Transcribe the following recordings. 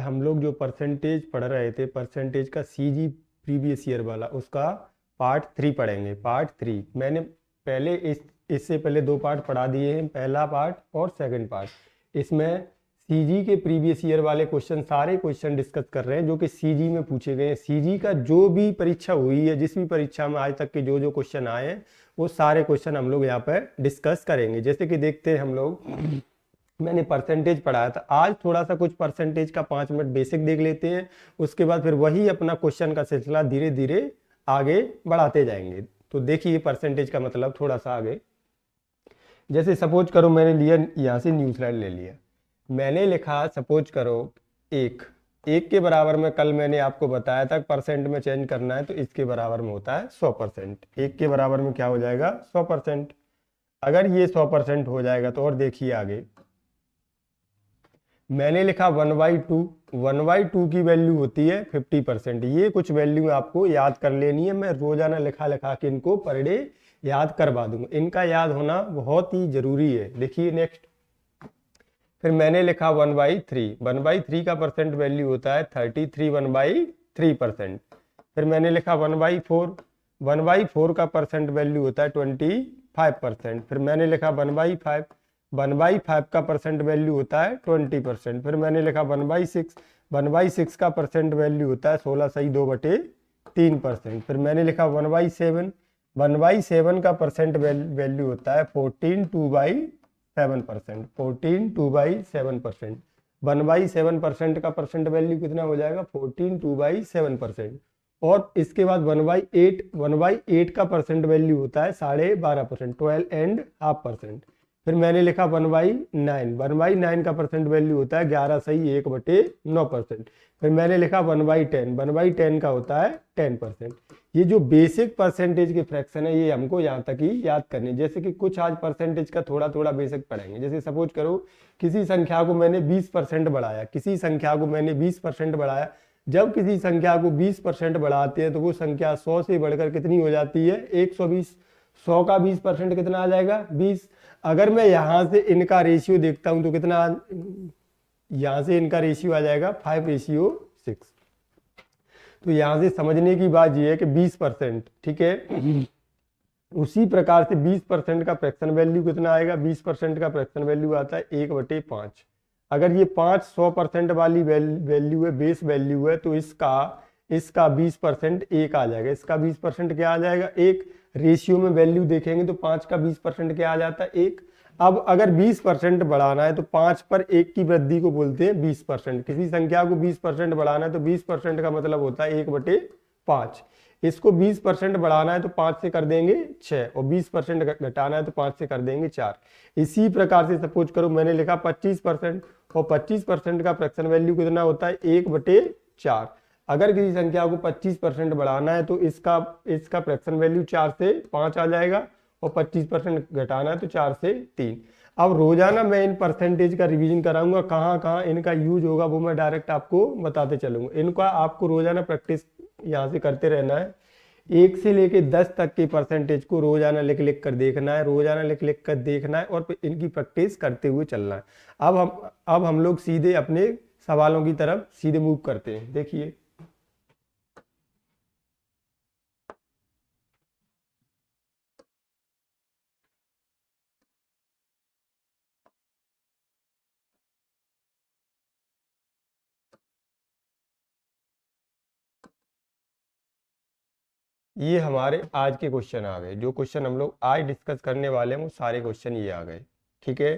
हम लोग जो परसेंटेज पढ़ रहे थे, परसेंटेज का सीजी प्रीवियस ईयर वाला, उसका पार्ट 3 पढ़ेंगे। पार्ट 3 मैंने पहले इससे पहले 2 पार्ट पढ़ा दिए हैं, पहला पार्ट और सेकंड पार्ट। इसमें सीजी के प्रीवियस ईयर वाले क्वेश्चन, सारे क्वेश्चन डिस्कस कर रहे हैं जो कि सीजी में पूछे गए हैं। सीजी का जो भी परीक्षा हुई है, जिस भी परीक्षा में आज तक के जो जो क्वेश्चन आए हैं, वो सारे क्वेश्चन हम लोग यहाँ पर डिस्कस करेंगे। जैसे कि देखते हैं हम लोग, मैंने परसेंटेज पढ़ाया था, आज थोड़ा सा कुछ परसेंटेज का 5 मिनट बेसिक देख लेते हैं। उसके बाद फिर वही अपना क्वेश्चन का सिलसिला धीरे धीरे आगे बढ़ाते जाएंगे। तो देखिए परसेंटेज का मतलब थोड़ा सा आगे, जैसे सपोज करो मैंने लिया यहाँ से न्यू स्लाइड ले लिया, मैंने लिखा सपोज करो एक के बराबर में, कल मैंने आपको बताया था परसेंट में चेंज करना है तो इसके बराबर में होता है 100%। 1 के बराबर में क्या हो जाएगा? 100%। अगर ये 100% हो जाएगा तो और देखिए आगे, मैंने लिखा 1/2, 1/2 की वैल्यू होती है 50%। ये कुछ वैल्यू आपको याद कर लेनी है, मैं रोजाना लिखा लिखा के इनको पर डे याद करवा दूंगा, इनका याद होना बहुत ही जरूरी है। देखिए नेक्स्ट, फिर मैंने लिखा 1/3, 1/3 का परसेंट वैल्यू होता है 33 1/3%। फिर मैंने लिखा 1/4, 1/4 का परसेंट वैल्यू होता है 25%। फिर मैंने लिखा 1/5, 1/5 का परसेंट वैल्यू होता है 20%। फिर मैंने लिखा 1/6, 1/6 का परसेंट वैल्यू होता है 16 सही 2/3%। फिर मैंने लिखा 1/7, 1/7 का परसेंट वैल्यू होता है 14 2/7%, 14 2/7%। 1/7% का परसेंट वैल्यू कितना हो जाएगा? 14 2/7%। और इसके बाद 1/8, 1/8 का परसेंट वैल्यू होता है 12.5%, 12.5%। फिर मैंने लिखा 1/9, 1/9 का परसेंट वैल्यू होता है 11 सही 1/9%। फिर मैंने लिखा 1/10, 1/10 का होता है 10%। ये जो बेसिक परसेंटेज के फ्रैक्शन है, ये हमको यहाँ तक ही याद करनी है। जैसे कि कुछ आज परसेंटेज का थोड़ा थोड़ा बेसिक पढ़ेंगे। जैसे सपोज करो किसी संख्या को मैंने 20% बढ़ाया, किसी संख्या को मैंने 20% बढ़ाया। जब किसी संख्या को 20% बढ़ाते हैं तो वो संख्या 100 से बढ़कर कितनी हो जाती है? 120। 100 का 20% कितना आ जाएगा? 20। अगर मैं यहाँ से इनका रेशियो देखता हूं तो कितना, यहाँ से इनका रेशियो आ जाएगा 5:6। तो यहाँ से समझने की बात यह है कि 20%, ठीक है, उसी प्रकार से 20% का फ्रैक्शन वैल्यू कितना आएगा? 20% का फ्रैक्शन वैल्यू आता है 1/5। अगर ये 5 100% वाली वैल्यू है, बेस वैल्यू है, तो इसका 20% 1 आ जाएगा। इसका 20% क्या आ जाएगा? 1। रेशियो में वैल्यू देखेंगे तो 5 का 20% क्या आ जाता है? 1। अब अगर 20% बढ़ाना है तो 5 पर 1 की वृद्धि को बोलते हैं 20%। किसी संख्या को 20% बढ़ाना है तो 20% का मतलब होता है 1/5। इसको 20% बढ़ाना है तो 5 से कर देंगे 6, और 20% घटाना है तो 5 से कर देंगे 4। इसी प्रकार से सपोज करो मैंने लिखा 25%, और 25% का फ्रैक्शन वैल्यू कितना होता है? 1/4। अगर किसी संख्या को 25% बढ़ाना है तो इसका फ्रैक्शन वैल्यू 4 से 5 आ जाएगा, और 25% घटाना है तो 4 से 3। अब रोजाना मैं इन परसेंटेज का रिवीजन कराऊंगा, कहाँ कहाँ इनका यूज होगा वो मैं डायरेक्ट आपको बताते चलूंगा। इनका आपको रोजाना प्रैक्टिस यहाँ से करते रहना है। 1 से लेके 10 तक के परसेंटेज को रोजाना लिख लिख कर देखना है, रोजाना लिख लिख कर देखना है, और इनकी प्रैक्टिस करते हुए चलना है। अब हम लोग सीधे अपने सवालों की तरफ सीधे मूव करते हैं। देखिए ये हमारे आज के क्वेश्चन आ गए। जो क्वेश्चन हम लोग आज डिस्कस करने वाले हैं वो सारे क्वेश्चन ये आ गए, ठीक है।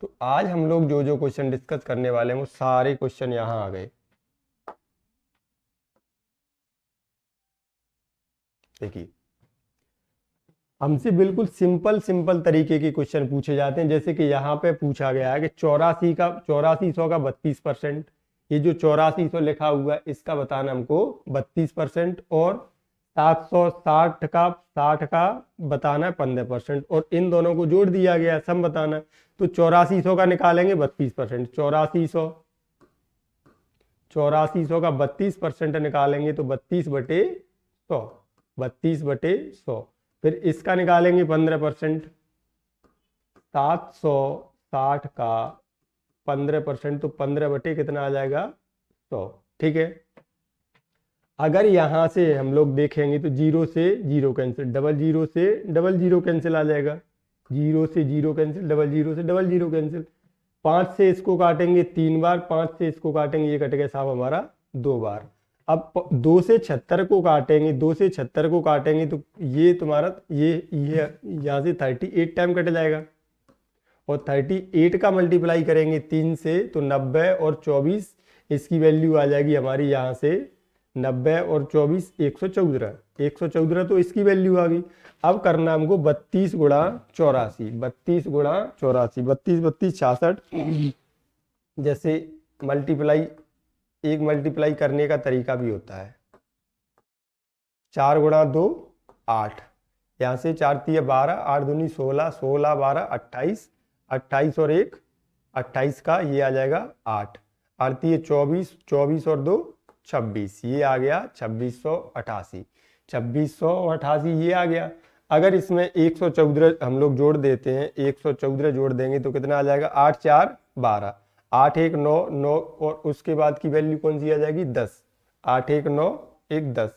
तो आज हम लोग जो जो क्वेश्चन डिस्कस करने वाले हैं वो सारे क्वेश्चन यहाँ आ गए। देखिए हमसे बिल्कुल सिंपल तरीके के क्वेश्चन पूछे जाते हैं। जैसे कि यहाँ पे पूछा गया है कि 8400 का 32%, ये जो 8400 लिखा हुआ है इसका बताना हमको 32%, और 760 का 60 का बताना है 15%, और इन दोनों को जोड़ दिया गया सम बताना है। तो 8400 का निकालेंगे 32%, 8400 का 32% निकालेंगे तो 32/100, 32/100। फिर इसका निकालेंगे 15%, 760 का 15%, तो 15 बटे कितना आ जाएगा 100। ठीक है, अगर यहाँ से हम लोग देखेंगे तो 0 से 0 कैंसिल, डबल 0 से डबल 0 कैंसिल आ जाएगा, 0 से 0 कैंसिल, डबल 0 से डबल 0 कैंसिल। 5 से इसको काटेंगे 3 बार, 5 से इसको काटेंगे, ये कट गया साहब हमारा 2 बार। अब 2 से 76 को काटेंगे, 2 से 76 को काटेंगे तो ये तुम्हारा ये यहाँ से 38 टाइम कट जाएगा, और 38 का मल्टीप्लाई करेंगे 3 से तो 90 और 24, इसकी वैल्यू आ जाएगी हमारी यहाँ से 90 और 24 114, 114 तो इसकी वैल्यू आ गई। अब करना हमको 32 गुणा 84, 32 गुणा 84, 32 32 66। जैसे मल्टीप्लाई, एक मल्टीप्लाई करने का तरीका भी होता है, 4 गुणा 2 8, यहाँ से 4 3 12, 8 दूनी 16, 16 12 28, 28 और 1 28 का ये आ जाएगा 8, 8 3 24, 24 और 2 26, ये आ गया 2688, 2688 ये आ गया। अगर इसमें 114 हम लोग जोड़ देते हैं, 114 जोड़ देंगे तो कितना आ जाएगा 8 4 12, 8 1 9 9, और उसके बाद की वैल्यू कौन सी आ जाएगी 10, 8 1 9 1 10,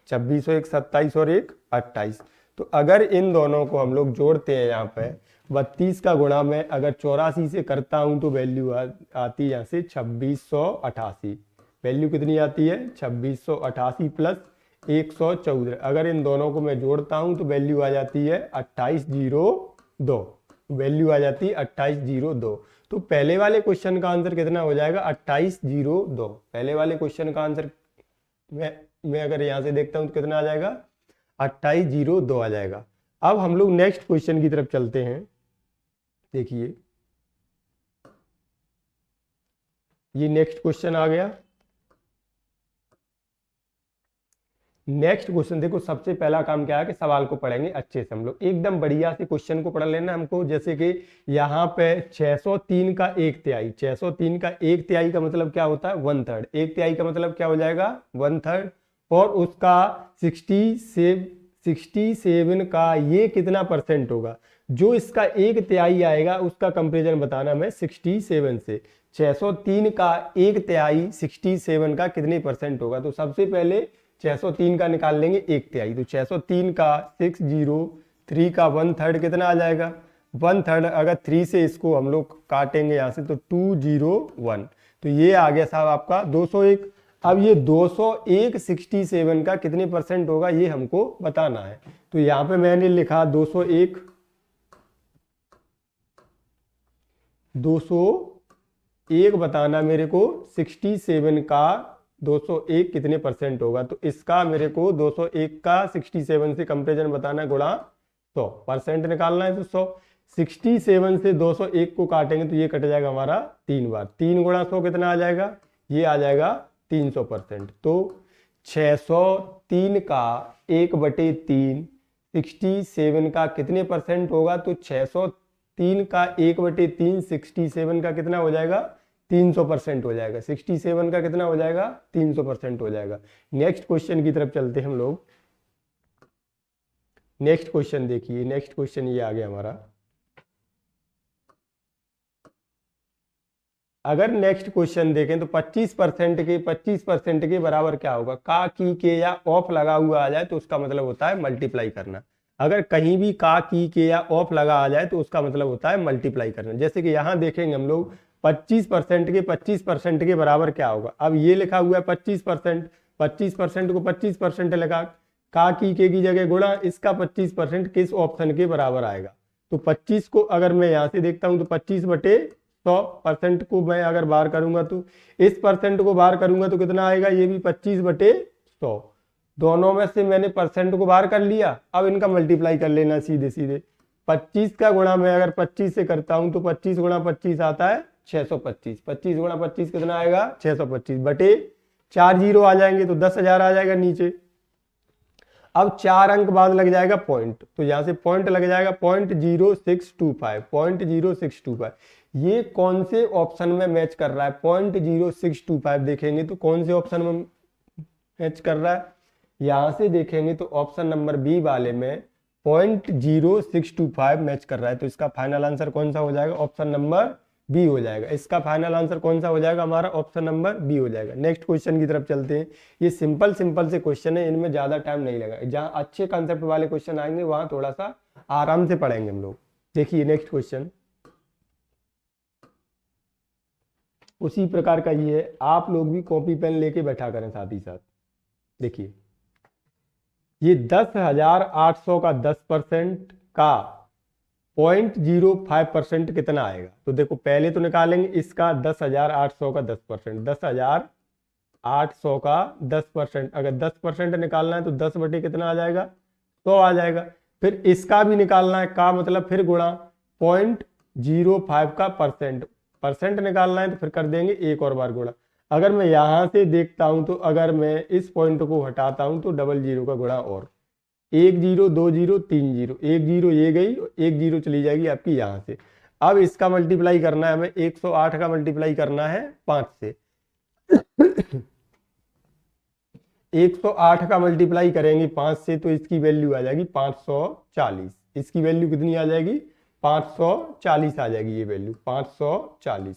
26 और 1 27 और 1 28। तो अगर इन दोनों को हम लोग जोड़ते हैं, यहाँ पे 32 का गुणा मैं अगर 84 से करता हूं तो वैल्यू आती है यहाँ से 2688। वैल्यू कितनी आती है 2688 प्लस 114। अगर इन दोनों को मैं जोड़ता हूं तो वैल्यू आ जाती है 2802, वैल्यू आ जाती है 2802। तो पहले वाले क्वेश्चन का आंसर कितना हो जाएगा 2802। पहले वाले क्वेश्चन का आंसर मैं अगर यहां से देखता हूं तो कितना आ जाएगा 2802 आ जाएगा। अब हम लोग नेक्स्ट क्वेश्चन की तरफ चलते हैं। देखिए ये नेक्स्ट क्वेश्चन आ गया। नेक्स्ट क्वेश्चन देखो, सबसे पहला काम क्या है कि सवाल को पढ़ेंगे अच्छे से, हम लोग एकदम बढ़िया से क्वेश्चन को पढ़ लेना हमको। जैसे कि यहाँ पे 603 का 1/3, 603 का 1/3 का मतलब क्या होता है 1/3, 1/3 का मतलब क्या हो जाएगा 1/3, और उसका 67 का ये कितना परसेंट होगा। जो इसका 1/3 आएगा उसका कंपेरिजन बताना मैं 67 से। 603 का 1/3 67 का कितने परसेंट होगा, तो सबसे पहले 603 का निकाल लेंगे 1/3, तो 603 का 603 का 1/3 कितना आ जाएगा 1/3। अगर 3 से इसको हम लोग काटेंगे यहाँ से तो 201, तो ये आ गया साहब आपका 201। अब ये 201 67 का कितने परसेंट होगा ये हमको बताना है। तो यहाँ पे मैंने लिखा 201 बताना मेरे को 67 का 201 कितने परसेंट होगा। तो इसका मेरे को 201 का 67 से कंपेरिजन बताना गुणा 100, परसेंट निकालना है तो 100। 67 से 201 को काटेंगे तो ये कट जाएगा हमारा 3 बार, 3 गुणा 100 कितना आ जाएगा, ये आ जाएगा 300%। तो 603 का 1/3 67 का कितने परसेंट होगा, तो 603 का 1/3 67 का कितना हो जाएगा 300% हो जाएगा। 67 का कितना हो जाएगा 300% हो जाएगा। नेक्स्ट क्वेश्चन की तरफ चलते हैं हम लोग। नेक्स्ट क्वेश्चन देखिए, नेक्स्ट क्वेश्चन ये आ गया हमारा। अगर नेक्स्ट क्वेश्चन देखें तो 25% के बराबर क्या होगा, का की के या ऑफ लगा हुआ आ जाए तो उसका मतलब होता है मल्टीप्लाई करना। अगर कहीं भी का की के या ऑफ लगा आ जाए तो उसका मतलब होता है मल्टीप्लाई करना। जैसे कि यहाँ देखेंगे हम लोग 25% के बराबर क्या होगा। अब ये लिखा हुआ है 25%, 25% को 25% लगा, का की के की जगह गुणा, इसका 25% किस ऑप्शन के बराबर आएगा। तो 25 को अगर मैं यहाँ से देखता हूँ तो 25/100% को मैं अगर बाहर करूंगा तो इस परसेंट को बाहर करूंगा तो कितना आएगा, ये भी 25/100। दोनों में से मैंने परसेंट को बाहर कर लिया, अब इनका मल्टीप्लाई कर लेना सीधे सीधे। 25 का गुणा मैं अगर 25 से करता हूं तो 25 गुणा 25 आता है 625, 25 गुणा 25 कितना आएगा 625 बटे 4 जीरो आ जाएंगे तो 10,000 आ जाएगा नीचे। अब 4 अंक बाद लग जाएगा पॉइंट, तो यहां से पॉइंट लग जाएगा 0.0625, 0.0625। ये कौन से ऑप्शन में मैच कर रहा है 0.0625, देखेंगे तो कौन से ऑप्शन में मैच कर रहा है। यहां से देखेंगे तो ऑप्शन नंबर बी वाले में 0.0625 मैच कर रहा है, तो इसका फाइनल आंसर कौन सा हो जाएगा, ऑप्शन नंबर बी हो जाएगा। इसका फाइनल आंसर कौन सा हो जाएगा? हमारा ऑप्शन नंबर बी हो जाएगा। नेक्स्ट क्वेश्चन की तरफ चलते हैं। ये सिंपल सिंपल से क्वेश्चन है, इनमें ज्यादा टाइम नहीं लगेगा। जहाँ अच्छे कंसेप्ट वाले क्वेश्चन आएंगे वहां थोड़ा सा आराम से पढ़ेंगे हम लोग। देखिए नेक्स्ट क्वेश्चन उसी प्रकार का ये है, आप लोग भी कॉपी पेन लेके बैठा करें साथ ही साथ। देखिए ये 10,800 का 10% का 0.05% कितना आएगा? तो देखो पहले तो निकालेंगे इसका 10,800 का 10%, 10,800 का 10%। अगर 10% निकालना है तो 10 बटे कितना आ जाएगा? 100 आ जाएगा। फिर इसका भी निकालना है, का मतलब फिर गुणा 0.05 का परसेंट निकालना है तो फिर कर देंगे एक और बार गुणा। अगर मैं यहां से देखता हूं तो अगर मैं इस पॉइंट को हटाता हूं तो डबल जीरो का गुणा और 1 0 2 0 3 0, 1 0 ये गई, 1 0 चली जाएगी आपकी यहां से। अब इसका मल्टीप्लाई करना है हमें, 108 का मल्टीप्लाई करना है 5 से। 108 का मल्टीप्लाई करेंगे 5 से तो इसकी वैल्यू आ जाएगी 540। इसकी वैल्यू कितनी आ जाएगी? 540 आ जाएगी ये value, 540।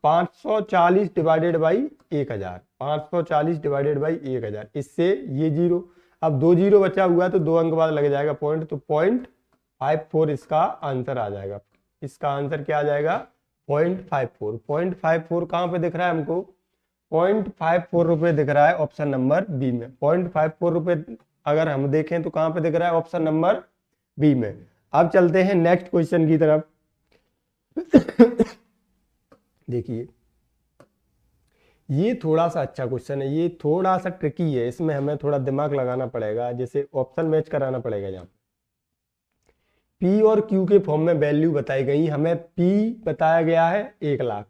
540 divided by 1000, 540 divided by 1000। इससे ये जीरो, अब 2 जीरो बचा हुआ है तो 2 अंक बाद लग जाएगा पॉइंट, तो 0.54 इसका आंसर आ जाएगा। इसका आंसर क्या आ जाएगा? 0.54। 0.54 कहां पे दिख रहा है हमको? 0.54 रुपए दिख रहा है ऑप्शन नंबर बी में। 0.54 रुपए अगर हम देखें तो कहां पे दिख रहा है? ऑप्शन नंबर बी में। अब चलते हैं नेक्स्ट क्वेश्चन की तरफ। देखिए ये थोड़ा सा अच्छा क्वेश्चन है, ये थोड़ा सा ट्रिकी है, इसमें हमें थोड़ा दिमाग लगाना पड़ेगा, जैसे ऑप्शन मैच कराना पड़ेगा। यहाँ P और Q के फॉर्म में वैल्यू बताई गई, हमें P बताया गया है 1 लाख,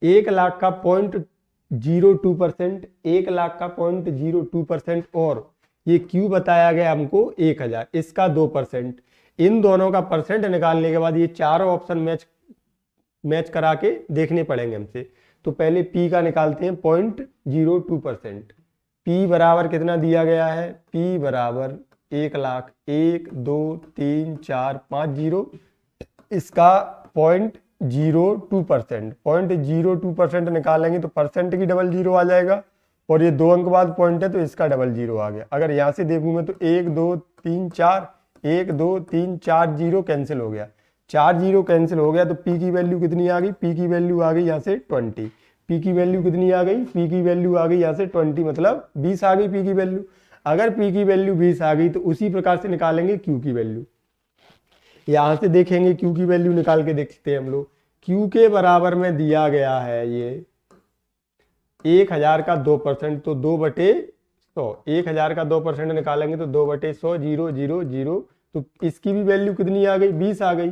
1 लाख का 0.02%, 1 लाख का 0.02% और ये Q बताया गया हमको 1000, इसका 2%। इन दोनों का परसेंट निकालने के बाद ये चारों ऑप्शन मैच करा के देखने पड़ेंगे हमसे। तो पहले P का निकालते हैं 0.02%। P बराबर कितना दिया गया है? P बराबर 1 लाख, 1 2 3 4 5 जीरो, इसका 0.02%। 0.02% निकालेंगे तो परसेंट की डबल जीरो आ जाएगा और ये 2 अंक बाद पॉइंट है तो इसका डबल जीरो आ गया। अगर यहाँ से देखूं मैं तो 1 2 3 4, 1 2 3 4 जीरो कैंसिल हो गया, 4 जीरो कैंसिल हो गया तो P की वैल्यू कितनी आ गई? P की वैल्यू आ गई यहाँ से 20। P की वैल्यू कितनी आ गई? P की वैल्यू आ गई यहाँ से 20, मतलब 20 आ गई P की वैल्यू। अगर P की वैल्यू 20 आ गई तो उसी प्रकार से निकालेंगे Q की वैल्यू। यहां से देखेंगे Q की वैल्यू निकाल के देखते हैं हम लोग। Q के बराबर में दिया गया है ये 1000 का 2%, तो 2/100। 1000 का 2% निकालेंगे तो 2/100, 0 0 0, तो इसकी भी वैल्यू कितनी आ गई? 20 आ गई।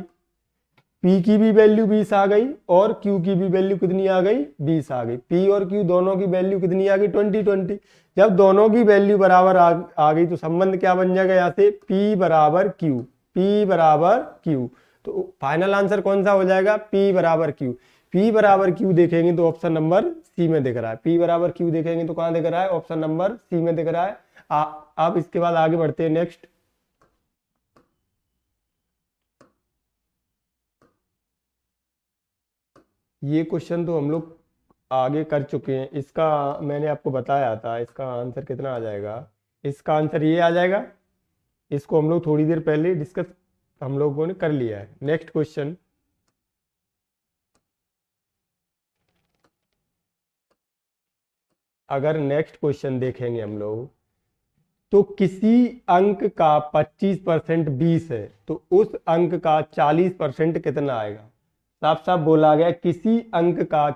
P की भी वैल्यू 20 आ गई और Q की भी वैल्यू कितनी आ गई? 20 आ गई। P और Q दोनों की वैल्यू कितनी आ गई? 20 20। जब दोनों की वैल्यू बराबर आ गई तो संबंध क्या बन जाएगा यहाँ से? P बराबर Q, P बराबर Q। तो फाइनल आंसर कौन सा हो जाएगा? P बराबर Q। P बराबर Q देखेंगे तो ऑप्शन नंबर सी में दिख रहा है। P बराबर Q देखेंगे तो कहां दिख रहा है? ऑप्शन नंबर सी में दिख रहा है। अब इसके बाद आगे बढ़ते हैं नेक्स्ट। ये क्वेश्चन तो हम लोग आगे कर चुके हैं, इसका मैंने आपको बताया था, इसका आंसर कितना आ जाएगा? इसका आंसर ये आ जाएगा। इसको हम लोग थोड़ी देर पहले डिस्कस हम लोगों ने कर लिया है। नेक्स्ट क्वेश्चन, अगर नेक्स्ट क्वेश्चन देखेंगे हम लोग तो किसी अंक का 25% 20 है तो उस अंक का 40% कितना आएगा? साफ साफ बोला गया किसी अंक का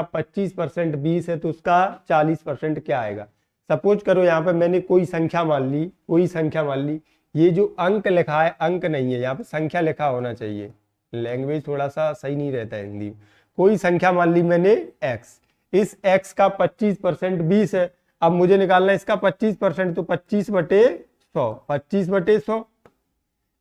25% 20 है तो उसका 40% क्या आएगा? सपोज करो यहाँ पे मैंने कोई संख्या मान ली, ये जो अंक लिखा है अंक नहीं है, यहाँ पे संख्या लिखा होना चाहिए, लैंग्वेज थोड़ा सा सही नहीं रहता है हिंदी। कोई संख्या मान ली मैंने x, इस x का 25% 20 है। अब मुझे निकालना है इसका 25%, तो 25/100, 25/100।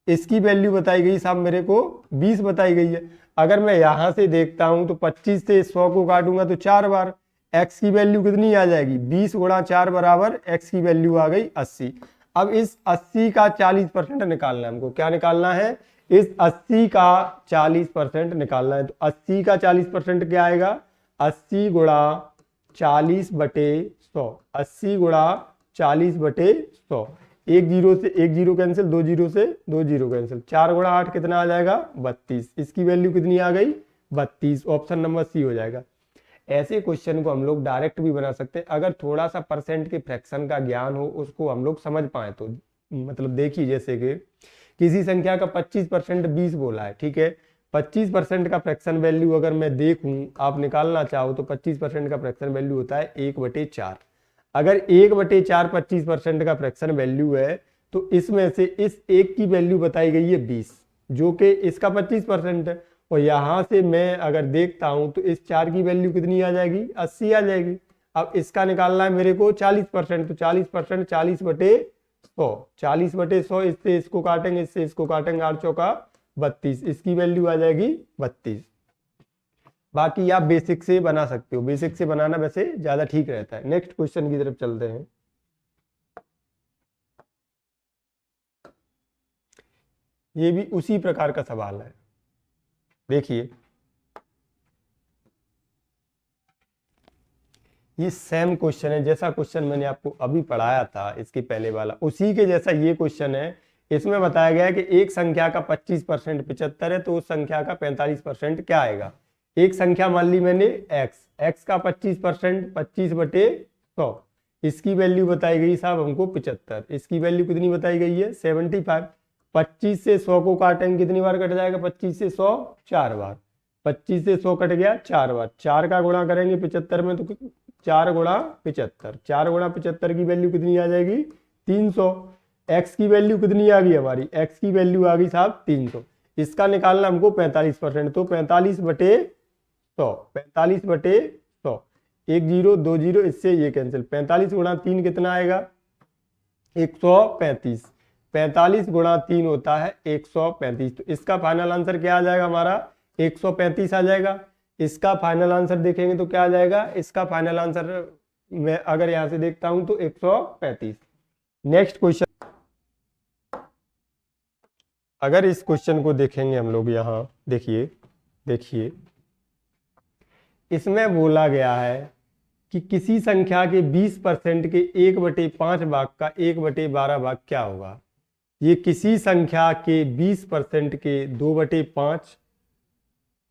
इसकी वैल्यू बताई गई साहब मेरे को 20 बताई गई है। अगर मैं यहां से देखता हूं तो 25 से 100 को काटूंगा तो 4 बार, x की वैल्यू कितनी आ जाएगी? 20 गुणा 4 बराबर x की वैल्यू आ गई 80। अब इस 80 का 40% निकालना है हमको। क्या निकालना है? इस 80 का 40% निकालना है। तो 80 का 40% क्या आएगा, 80 गुणा 40/100, 80 गुणा 40/100। एक जीरो से एक जीरो कैंसिल, दो जीरो से दो जीरो कैंसिल, 4 गुणा 8 कितना आ जाएगा, 32। इसकी वैल्यू कितनी आ गई, 32। ऑप्शन नंबर सी हो जाएगा। ऐसे क्वेश्चन को हम लोग डायरेक्ट भी बना सकते हैं, अगर थोड़ा सा परसेंट के फ्रैक्शन का ज्ञान हो, उसको हम लोग समझ पाए तो। मतलब देखिए, जैसे कि किसी संख्या का 25% 20 बोला है, ठीक है, 25% का फ्रैक्शन वैल्यू अगर मैं देखूं, आप निकालना चाहो तो 25% का फ्रैक्शन वैल्यू होता है 1/4। अगर 1/4 25% का फ्रैक्शन वैल्यू है, तो इसमें से इस एक की वैल्यू बताई गई है 20, जो कि इसका 25% है। और यहां से मैं अगर देखता हूं तो इस 4 की वैल्यू कितनी आ जाएगी, 80 आ जाएगी। अब इसका निकालना है मेरे को 40%, तो 40% 40/100, 40/100, इससे इसको काटेंगे, इससे इसको काटेंगे, 8 चौका 32, इसकी वैल्यू आ जाएगी 32। बाकी आप बेसिक से बना सकते हो, बेसिक से बनाना वैसे ज्यादा ठीक रहता है। नेक्स्ट क्वेश्चन की तरफ चलते हैं। ये भी उसी प्रकार का सवाल है, देखिए ये सेम क्वेश्चन है, जैसा क्वेश्चन मैंने आपको अभी पढ़ाया था इसके पहले वाला, उसी के जैसा ये क्वेश्चन है। इसमें बताया गया है कि एक संख्या का 25% 75 है, तो उस संख्या का 45% क्या आएगा। एक संख्या मान ली मैंने x का 25% 25/100, इसकी वैल्यू बताई गई साहब हमको 75, इसकी वैल्यू कितनी बताई गई है 75। 25 से 100 को काटेंगे, कितनी बार कट जाएगा, 25 से 100 4 बार, 25 से 100 कट गया 4 बार, 4 का गुणा करेंगे 75 में, तो 4 गुणा 75, 4 गुणा 75 की वैल्यू कितनी आ जाएगी 300। x की वैल्यू कितनी आ गई हमारी, x की वैल्यू आ गई साहब 300। इसका निकालना हमको 45%, तो 45/100, 45/100, एक जीरो दो जीरो, इससे ये कैंसिल, 45 गुणा 3 कितना आएगा 135, 45 गुणा 3 होता है 135। तो इसका फाइनल आंसर क्या आ जाएगा हमारा 135 आ जाएगा। इसका फाइनल आंसर देखेंगे तो क्या आ जाएगा, इसका फाइनल आंसर मैं अगर यहां से देखता हूं तो 135। नेक्स्ट क्वेश्चन, अगर इस क्वेश्चन को देखेंगे हम लोग, यहां देखिए, देखिए इसमें बोला गया है कि किसी संख्या के 20% के 1/5 भाग का 1/12 भाग क्या होगा। ये किसी संख्या के 20% के 2/5,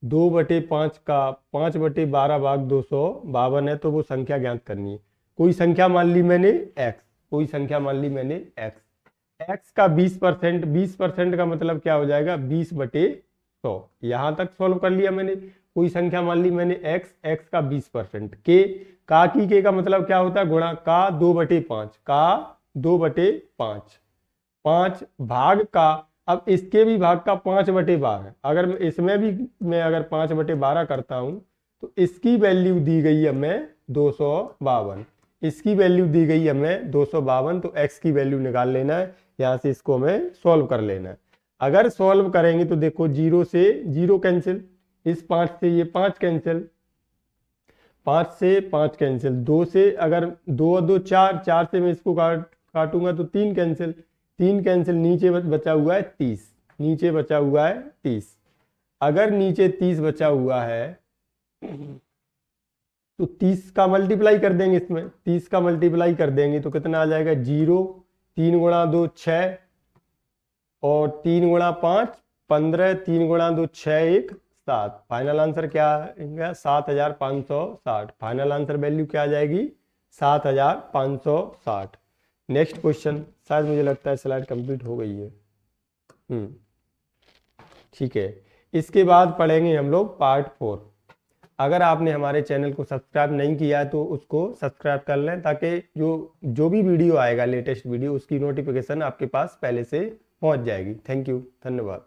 2/5 का 5/12 भाग 252 है, तो वो संख्या ज्ञात करनी है। कोई संख्या मान ली मैंने x, कोई संख्या मान ली मैंने x का 20%, 20% का मतलब क्या हो जाएगा 20/100। यहां तक सॉल्व कर लिया मैंने। कोई संख्या मान ली मैंने x का 20%, के का मतलब क्या होता है गुणा का 2/5, का 2/5, 5 भाग का, अब इसके भी भाग का 5/12 है। अगर इसमें भी मैं अगर 5/12 करता हूं तो इसकी वैल्यू दी गई है हमें 252, इसकी वैल्यू दी गई है हमें 252। तो x की वैल्यू निकाल लेना है, यहां से इसको हमें सॉल्व कर लेना है। अगर सॉल्व करेंगे तो देखो 0 से 0 कैंसिल, इस 5 से ये 5 कैंसिल, 5 से 5 कैंसिल, 2 से अगर 2 और 2 4, 4 से मैं इसको काटूंगा तो 3 कैंसिल, 3 कैंसिल, नीचे बचा हुआ है 30, नीचे बचा हुआ है 30। अगर नीचे 30 बचा हुआ है तो 30 का मल्टीप्लाई कर देंगे, इसमें 30 का मल्टीप्लाई कर देंगे तो कितना आ जाएगा 0, 3 गुणा 2 6, और 3 गुणा 5 15, 3 गुणा 2 6 1 7। फाइनल आंसर क्या आएगा 7560। फाइनल आंसर वैल्यू क्या आ जाएगी 7560। नेक्स्ट क्वेश्चन, शायद मुझे लगता है स्लाइड कंप्लीट हो गई है। ठीक है, इसके बाद पढ़ेंगे हम लोग पार्ट 4। अगर आपने हमारे चैनल को सब्सक्राइब नहीं किया है तो उसको सब्सक्राइब कर लें, ताकि जो भी वीडियो आएगा लेटेस्ट वीडियो, उसकी नोटिफिकेशन आपके पास पहले से पहुंच जाएगी। थैंक यू, धन्यवाद।